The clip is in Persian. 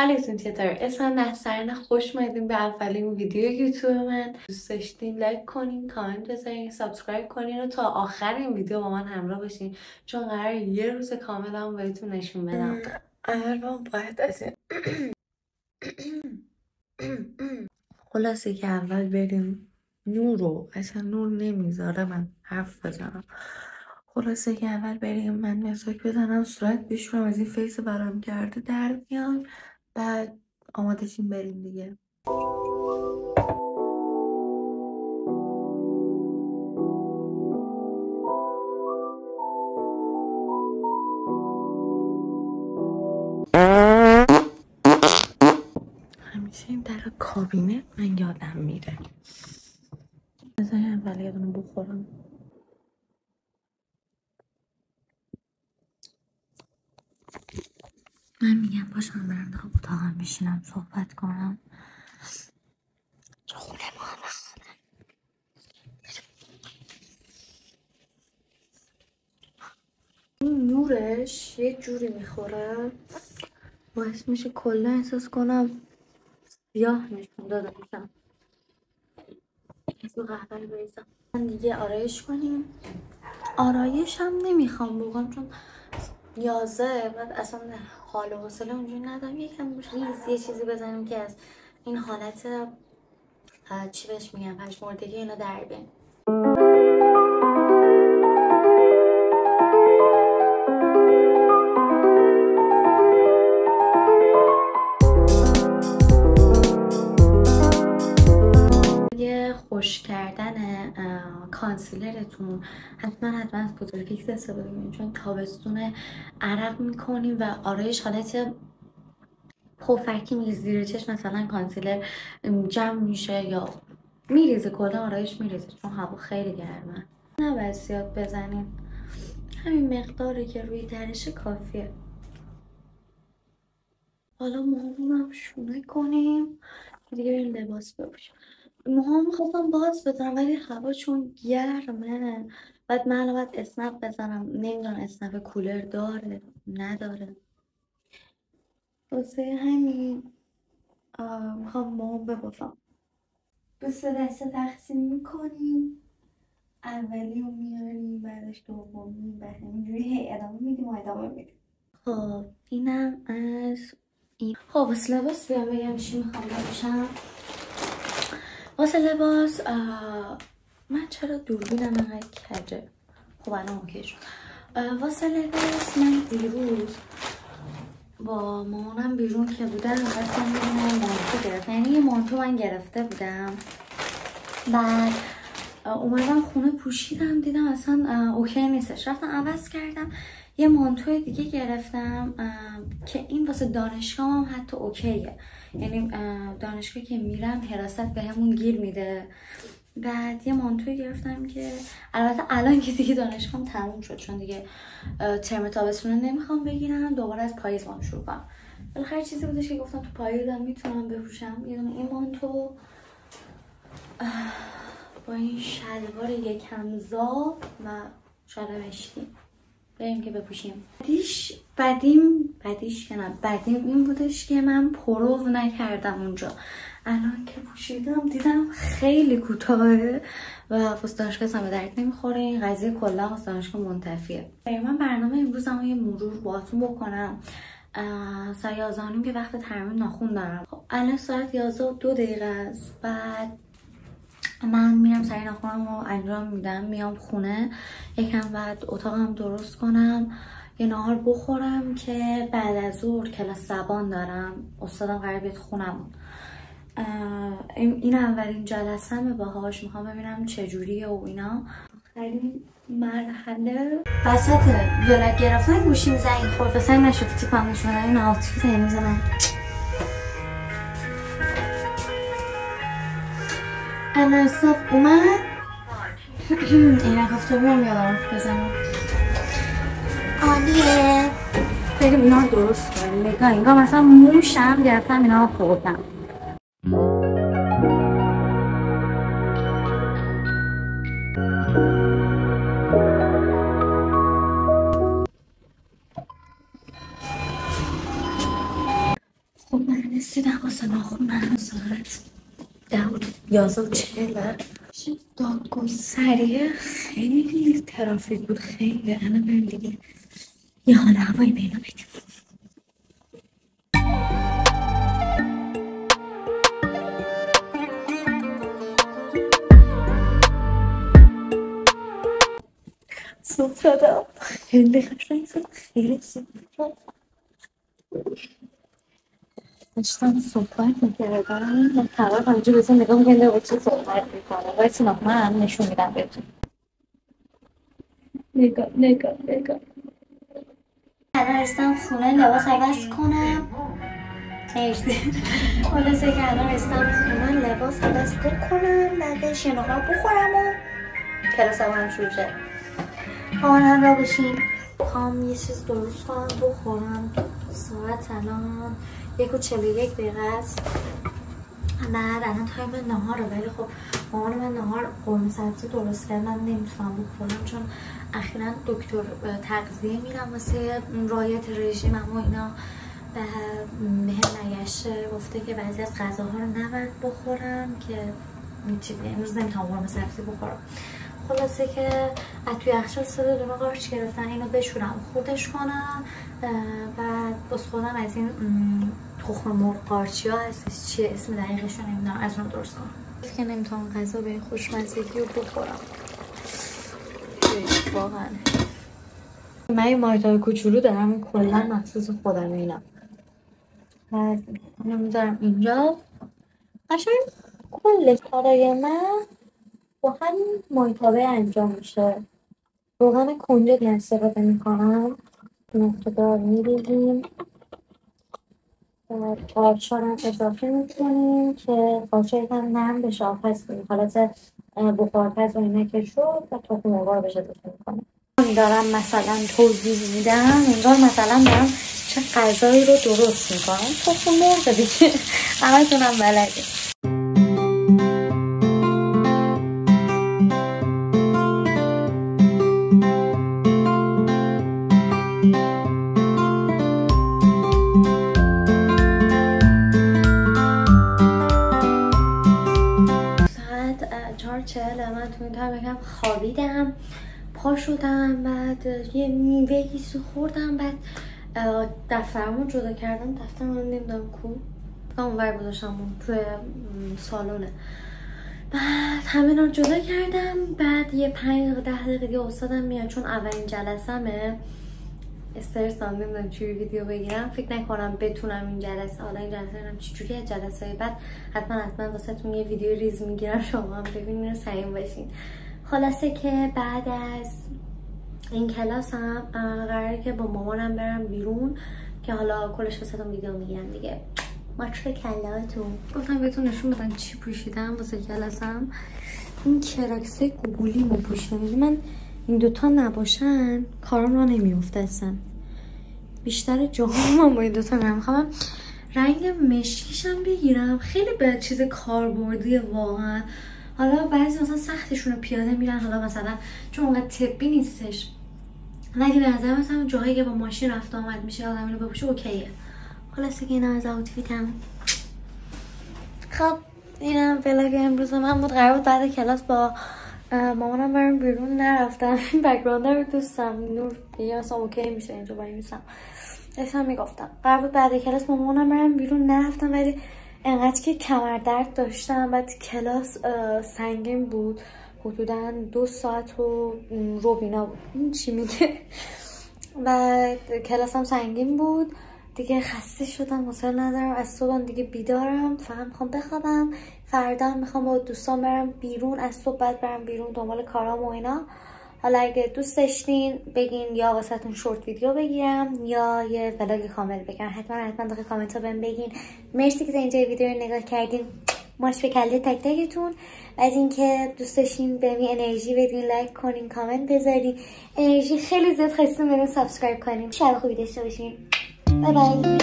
حالتون چطور؟ اسمم نسترن. خوش اومدین به اولین ویدیو یوتیوب من. دوست داشتین لایک کنین، کامنت بذارین، سابسکرایب کنین و تا آخر این ویدیو با من همراه باشین چون قراره یه روز کاملم بهتون نشون بدم. الان باید از این خلاصه که اول بریم نورو، اصلا نور نمیذاره من حرف بزنم. خلاصه که اول بریم من مسواک بزنم، صورت بشورم، از این فیس برام کرده در بیام، بعد آماده شیم بریم دیگه. همیشه این در کابینه من یادم میره. بذاری اول یه دونه بخورم. من میگم باشم برم تا اتاقم بشینم صحبت کنم که خونه ما هم بخوابم. این نورش یه جوری میخوره باعث میشه کلا احساس کنم سیاه نشون داده میشم. اسم قهوه رو بریزم من دیگه آرایش کنیم. آرایش هم نمیخوام بگم چون 11 بعد اصلا حال و حوصله اونجوری ندارم. یکم ریز یه چیزی بزنیم که از این حالت چی بهش میگم پژمردگی اینا در بیاریم. خوش کردن کانسیلرتون حتما از پودرفیکس استفاده کنید چون تابستون عرق میکنیم و آرایش حالت پفکی میگه زیر چشم مثلا کانسیلر جمع میشه یا میریزه، کلا آرایش میریزه چون هوا خیلی گرمه. نباید زیاد بزنین، همین مقداری که روی ترش کافیه. حالا موهامون هم شونه کنیم دیگه بریم لباس بپوشیم. موهام خواستم باز بزنم ولی هوا چون گرمه بعد من باید اسنپ بزنم. نمیدونم اسنپ کولر داره نداره، واسه همین میخوام موهام ببافم. به 3 دسته تقسیم میکنیم، اولی رو میاریم بعدش دومی، بعد اینجوری ادامه میدیم و ادامه میدیم. خب اینم از این. خب واسه لباس بیام بگم چی میخوام بپوشم. واسه لباس من چرا دوربینم انقدر کجه؟ خب الان اوکی شد. واسه لباس من دیروز با مامانم بیرون که بودم رفتم مانتو گرفتم، یعنی یه مانتو من گرفته بودم بعد اومدم خونه پوشیدم دیدم اصلا اوکی نیستش، رفتم عوض کردم یه مانتو دیگه گرفتم که این واسه دانشگاه هم حتی اوکیه، یعنی دانشگاه که میرم حراست به همون گیر میده. بعد یه مانتوی گرفتم که البته الان که دیگه دانشگاهم تموم شد چون دیگه ترم تابستونه نمیخوام بگیرم، دوباره از پاییز هم شروع کنم. بالاخره چیزی بودش که گفتم تو پاییزم میتونم بپوشم. یه دونه این مانتو با این شلوار یکم زاب و شال مشکی بریم که بپوشیم. بعدیش که نه بعدیم این بودش که من پرو نکردم اونجا. الان که پوشیدم دیدم خیلی کوتاهه و واسه دانشگاه اصلا به درد نمیخوره. این قضیه کلا واسه دانشگاه منتفیه. من برنامه امروز هم یه مرور باهاتون بکنم. ساعت 11 که وقت تمرین ناخون دارم. خب الان ساعت 11:02 است. بعد من میرم سری ناخونم رو انجام میدم، میام خونه یکم بعد اتاقم درست کنم، یه نهار بخورم که بعد از ظهر کلاس زبان دارم. استادم قراره بیاد خونم. این اولین جلسه‌مه باهاش، میخوام ببینم چجوریه و اینا. آخرین مرحله وسط ولک گرفتن گوشیم زنگ خورد، پسر نشد تیپم نشون بدم. این آوتفیت امروز من الان صبح اومد اینک افتابی هم یادم بزنم. عالیه بریم اینا درست کنیم. نگاه اینگاه مثلا موشم گرفتم اینا خوردم. خب من ناخونم ساعت 11:40 دادگستری خیلی ترافیک بود، خیلی. الان بریم دیگه یه حال هوایی به اینا بدیم. صبح شدم، خیلی قشنگ شد، خیلی صبح شد. داشتم صحبت میکردم و طرف همینجا بزن نگاه میکنده با چی صحبت میکنه. وایسی من نشون میدم بهتون. نگاه الان رسیدم خونه لباس عوض کنم. مرسی. خلاصه که الان رسیدم خونه لباس عوض بکنم، بعدش یه نهار بخورم و کلاسم هم شروع شد. مامانم را بشین میخوام یه چیز درست کنم بخورم. ساعت الان 1:41 است. بعد الان تایم نهاره، ولی خب مامان من نهار قرمه سبزی درست کرد، من نمیتونم بخورم چون اخیراً دکتر تغذیه میرم واسه رعایت رژیمم و اینا. بهم نگشته گفته که بعضی از غذاها رو نباید بخورم که امروز نمیتونم قرمه سبزی بخورم. خلاصه که از توی یخچال 3 دونه قارچ گرفتن، اینو بشورم خودش کنم. بعد باز خودم از این تخم مرغ قارچی ها هستش، چیه اسم دقیقش رو نمیدونم، از اون درست کنم که نمیتونم غذا به این خوشمزگی رو بخورم واقعا. من یه مایتای کوچولو دارم، این کلا مخصوص خودم اینا. بعد اینو میذارم اینجا. قشنگ کل کارای من با همین مایتابه انجام میشه. روغن کنجد استفاده میکنم، نقطه دار میریزیم، قارچ‌ها رو اضافه میکنیم که قارچ‌ها یکم نرم بشه، آبپز کنیم. حالت بخارپز و اینا که شد و تخم مرغ رو بهش اضافه میکنم. دارم مثلا توضیح میدم، انگار مثلا دارم چه غذایی رو درست میکنم. تخم مرغ دیگه همتونم بلده. من تو این تایم بگم خوابیدم، پا شدم، بعد یه میوهی خوردم، بعد دفترمو جدا کردم. دفترمو نمیدونم کو اونور گذاشتم توی سالونه. بعد همه رو جدا کردم. بعد یه 5-10 دقیقه دیگه استادم میاد، چون اولین جلسمه. استرس هم نمیدونم چی ویدیو بگیرم، فکر نکنم بتونم این جلسه. حالا این جلسه نمیدونم چجوریه، جلسه بعد حتما واسه تون یه ویدیو ریز میگیرم، شما هم ببینین و سعیم باشین. خلاصه که بعد از این کلاس هم قراره که با مامانم برم بیرون که حالا کلش واسه تون ویدیو میگیرم دیگه. ماچ به کلاتون. گفتم بهتون نشون بدم چی پوشیدم واسه کلاسم. این کراکسه گوگولیمو پوشیدم. من این دوتا نباشن کارم را نمیفته اصلا. بیشتر جاهام با این دوتا میخوام رنگ مشکیشم بگیرم. خیلی به چیز کاربردیه واقعا. حالا بعضی مثلا سختشون رو پیاده میرن، حالا مثلا چون اونقدر طبی نیستش، ولی به نظر مثلا جاهایی که با ماشین رفت آمد میشه آدم اینو بپوشه اوکیه. خلاصه که اینا از آوتفیتم. خب اینم ولاگ امروز من بود. قرار بود بعد کلاس با مامانم برم بیرون، نرفتم. بک‌گراند رو دوستم نور دیگه اصلا اوکی میشه اینجا وای میسم. داشتم میگفتم قرار بود بعد کلاس با مامانم برم بیرون، نرفتم. ولی انقدر که کمر درد داشتم. بعد کلاس سنگین بود، حدودا 2 ساعت و روبینا بود. این چی میگه؟ بعد کلاسم سنگین بود دیگه، خسته شدم، حوصله ندارم. از صبح دیگه بیدارم، فقط میخوام بخوابم. فردا میخوام با دوستان برم بیرون، از صبح بعد برم بیرون دنبال کارام و اینا. حالا اگه دوست داشتین بگین یا واسهتون شورت ویدیو بگیرم یا یه ولاگ کامل بگیرم، حتما داخل کامنت ها بهم بگین. مرسی که تا اینجا ویدیو رو نگاه کردین. ماچ به کله تک تکتون. از اینکه دوست داشتین بهم انرژی بدین، لایک کنین، کامنت بذارین. انرژی خیلی زیاد خواستیم، بریم سابسکرایب کنین. شب خوبی داشته باشین. بای بای.